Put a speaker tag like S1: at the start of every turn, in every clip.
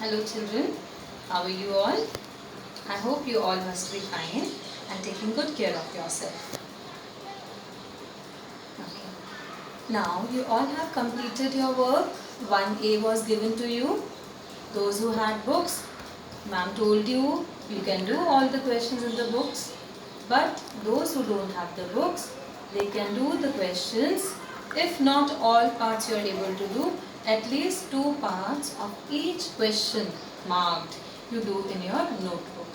S1: Hello children, how are you all? I hope you all must be fine and taking good care of yourself. Okay. Now you all have completed your work. 1A was given to you. Those who had books, ma'am told you you can do all the questions in the books. But those who don't have the books, they can do the questions. If not all parts you are able to do, at least 2 parts of each question marked you do in your notebook.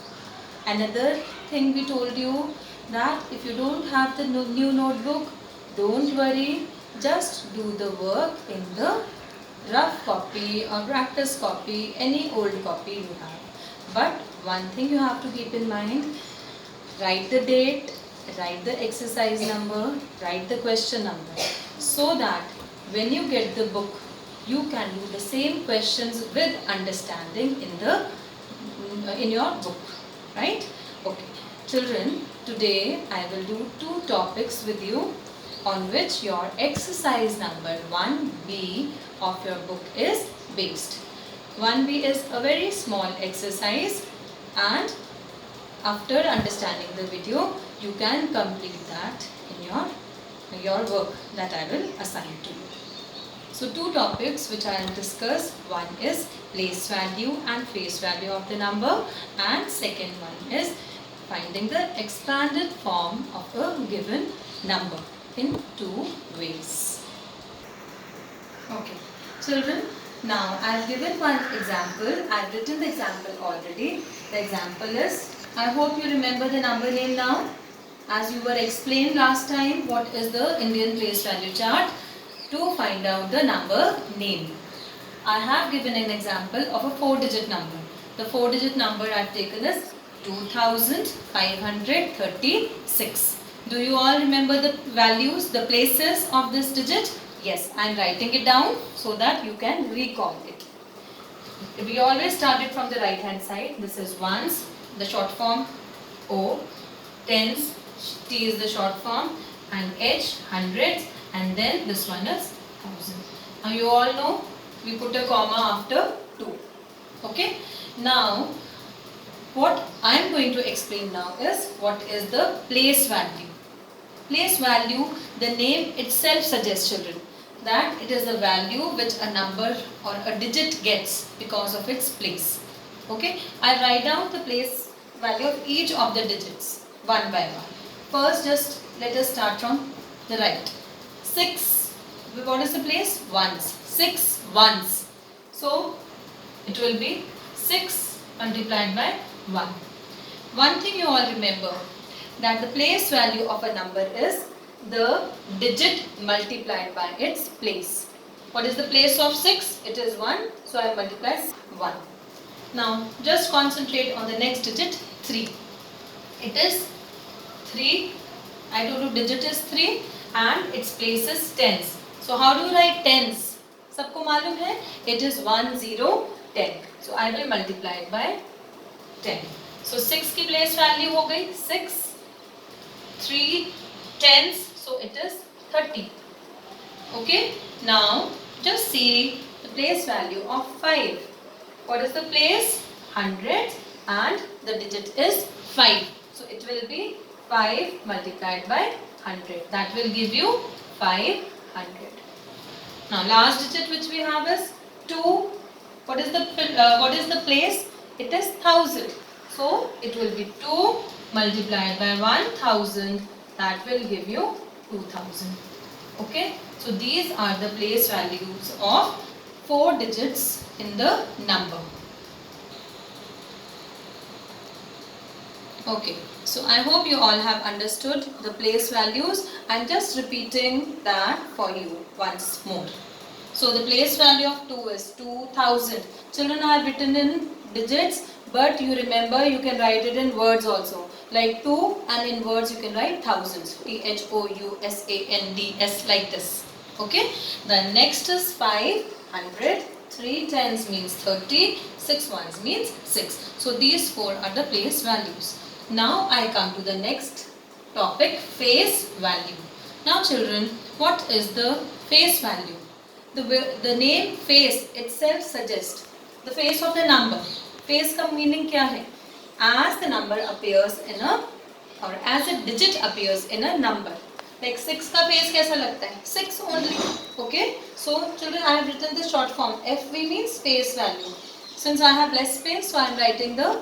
S1: Another thing we told you that if you don't have the new notebook, don't worry, just do the work in the rough copy or practice copy, any old copy you have. But one thing you have to keep in mind, write the date, write the exercise number, write the question number, so that when you get the book, you can do the same questions with understanding in your book, right? Okay, children, today I will do 2 topics with you on which your exercise number 1B of your book is based. 1B is a very small exercise, and after understanding the video, you can complete that in your work that I will assign to you. So 2 topics which I will discuss. One is place value and face value of the number, and second one is finding the expanded form of a given number in 2 ways. Okay, children, now I have given one example. I have written the example already. The example is, I hope you remember the number name now. As you were explained last time, what is the Indian place value chart to find out the number name. I have given an example of a 4-digit number. The 4-digit number I have taken is 2536. Do you all remember the values, the places of this digit? Yes, I am writing it down so that you can recall it. We always started from the right hand side. This is ones, the short form O, tens, T is the short form, and H, hundreds, and then this one is thousand. Now you all know we put a comma after 2. Okay. Now what I am going to explain now is what is the place value. Place value, the name itself suggests, children, that it is the value which a number or a digit gets because of its place. Okay. I write down the place value of each of the digits one by one. First, just let us start from the right. 6, what is the place? Ones. 6 ones. So, it will be 6 multiplied by 1. One thing you all remember, that the place value of a number is the digit multiplied by its place. What is the place of 6? It is 1. So, I multiply 1. Now, just concentrate on the next digit, 3. It is 3. I told you digit is 3 and its place is tens. So how do you write tens? Sabko मालूम है? It is 1, 0, 10. So I will multiply it by 10. So 6 की place value हो गई 6, 3 tens. So it is 30. Okay. Now just see the place value of 5. What is the place? 100 and the digit is 5. So it will be 5 multiplied by 100. That will give you 500. Now last digit which we have is 2. What is the place? It is 1000. So it will be 2 multiplied by 1000. That will give you 2000. Okay. So these are the place values of 4 digits in the number. Okay, so I hope you all have understood the place values. I am just repeating that for you once more. So the place value of 2 is 2000. Children, I have written in digits, but you remember you can write it in words also. Like 2, and in words you can write thousands. THOUSANDS, like this. Okay, the next is 500. 3 tens means 30. 6 ones means 6. So these 4 are the place values. Now I come to the next topic, face value. Now children, what is the face value? The name face itself suggests the face of the number. Face का meaning क्या है? As the number appears in a, or as a digit appears in a number. Like 6 का face कैसा लगता है? 6 only. Okay. So children, I have written the short form. FV means face value. Since I have less space, so I am writing the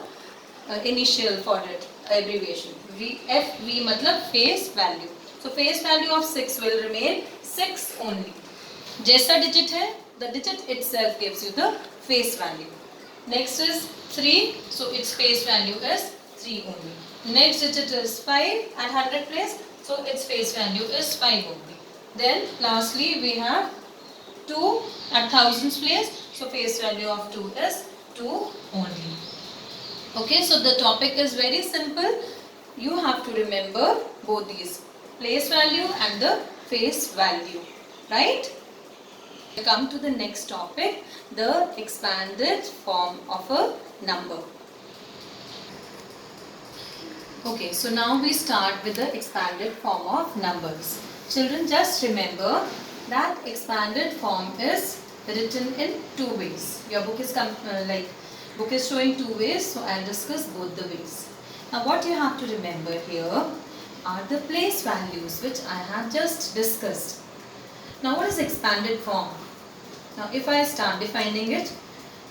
S1: initial for it, abbreviation. FV मतलब face value. So face value of 6 will remain 6 only. जैसा digit है, the digit itself gives you the face value. Next is 3, so its face value is 3 only. Next digit is 5 at 100 place, so its face value is 5 only. Then lastly we have 2 at thousands place, so face value of 2 is 2 only. Okay, so the topic is very simple. You have to remember both these, place value and the face value, right? We come to the next topic, the expanded form of a number. Okay, so now we start with the expanded form of numbers. Children, just remember that expanded form is written in 2 ways. Your book is book is showing 2 ways, so I'll discuss both the ways. Now what you have to remember here are the place values which I have just discussed. Now what is expanded form? Now if I start defining it,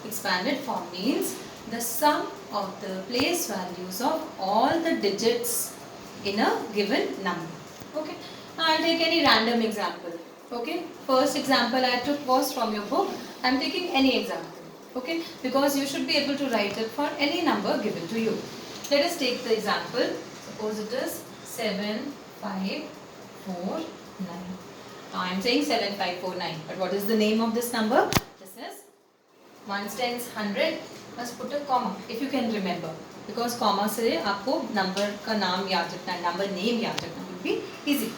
S1: expanded form means the sum of the place values of all the digits in a given number. Okay. Now I'll take any random example. Okay. First example I took was from your book. I'm taking any example. Okay. Because you should be able to write it for any number given to you. Let us take the example. Suppose it is 7, 5, 4, 9. Now I am saying 7, 5, 4, 9. But what is the name of this number? This is 1s, 10s, 100. Must put a comma if you can remember. Because comma से आपको number का नाम याद रखना है, number name याद रखना will be easy.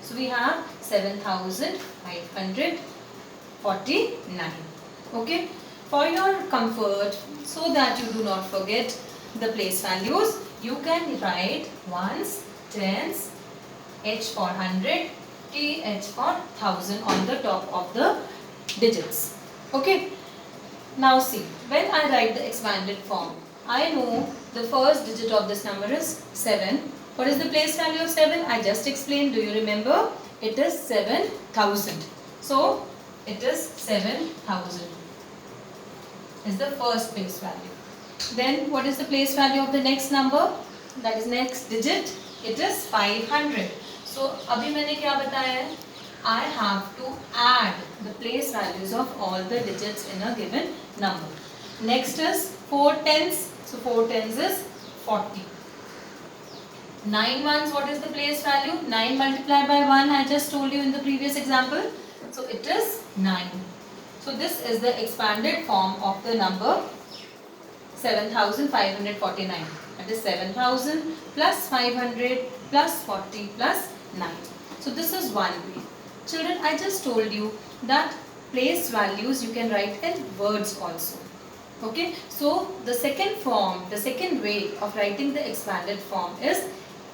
S1: So we have 7,549. Okay. For your comfort, so that you do not forget the place values, you can write 1s, 10s, H for 100, TH for 1000 on the top of the digits. Okay. Now see, when I write the expanded form, I know the first digit of this number is 7. What is the place value of 7? I just explained. Do you remember? It is 7,000. So, it is 7,000 is the first place value. Then, what is the place value of the next number? That is next digit. It is 500. So, अभी मैंने क्या बताया है? I have to add the place values of all the digits in a given number. Next is 4 tens. So 4 tens is 40. 9 ones, what is the place value? 9 multiplied by 1, I just told you in the previous example. So it is 9. So this is the expanded form of the number 7,549. That is 7,000 plus 500 plus 40 plus 9. So this is one way. Children, I just told you that place values you can write in words also. Okay, so the second form, the second way of writing the expanded form is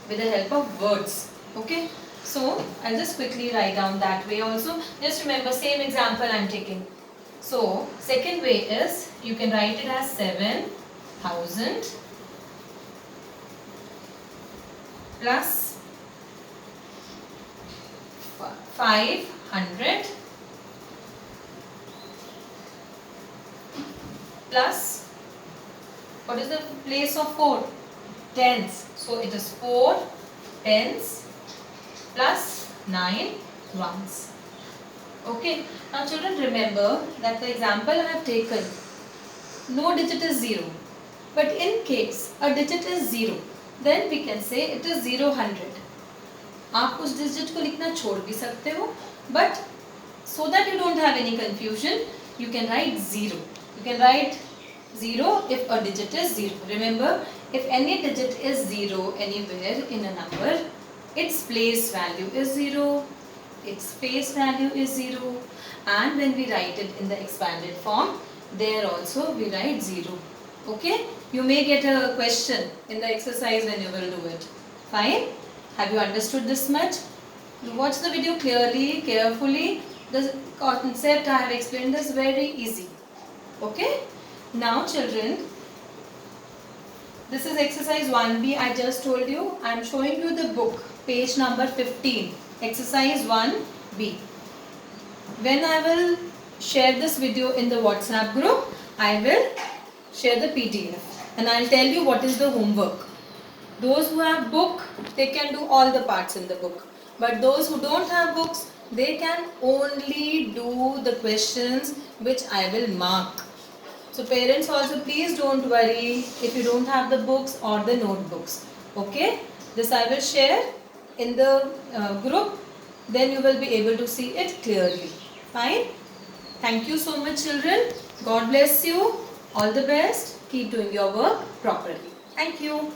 S1: with the help of words. Okay, so I'll just quickly write down that way also. Just remember, same example I'm taking. So second way is you can write it as 7,000 plus 500 plus, what is the place of 4? Tens. So it is 4 tens plus 9 ones. Okay. Now children, remember that the example I have taken, no digit is 0. But in case a digit is 0, then we can say it is 0, 100. आप उस digit को लिखना छोड़ भी सकते हो, but so that you don't have any confusion, you can write 0. You can write 0 if a digit is 0. Remember, if any digit is 0 anywhere in a number, its place value is 0, its face value is 0, and when we write it in the expanded form, there also we write 0. Okay? You may get a question in the exercise when you will do it. Fine? Have you understood this much? Watch the video clearly, carefully. The concept I have explained is very easy. Okay? Now children, this is exercise 1B. I just told you. I am showing you the book, page number 15, exercise 1B. When I will share this video in the WhatsApp group, I will share the PDF and I will tell you what is the homework. Those who have book, they can do all the parts in the book. But those who don't have books, they can only do the questions which I will mark. So parents also, please don't worry if you don't have the books or the notebooks. Okay? This I will share in the group. Then you will be able to see it clearly. Fine? Thank you so much children. God bless you. All the best. Keep doing your work properly. Thank you.